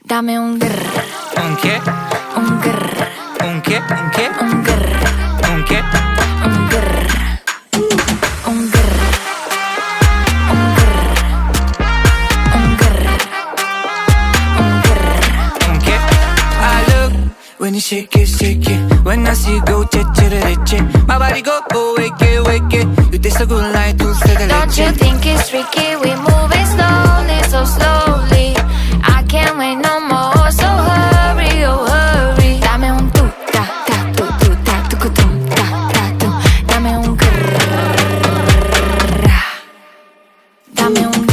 Dame un grr. Un che? Un grr. Un che? Un che? Un grr. Un che? Un grr. Un grr. Un grr. Un grr. Un grr. Un che? I look when you shake it. When I see you go, che. My body go, wake it. You taste so good like dulce de Don't you leche. think it's tricky? We moving slowly, so slowly. I can't wait no more, so hurry, oh hurry. Dame un tu, ta, ta, tu, ta, tu, ta, tu. Dame un grrr. Dame un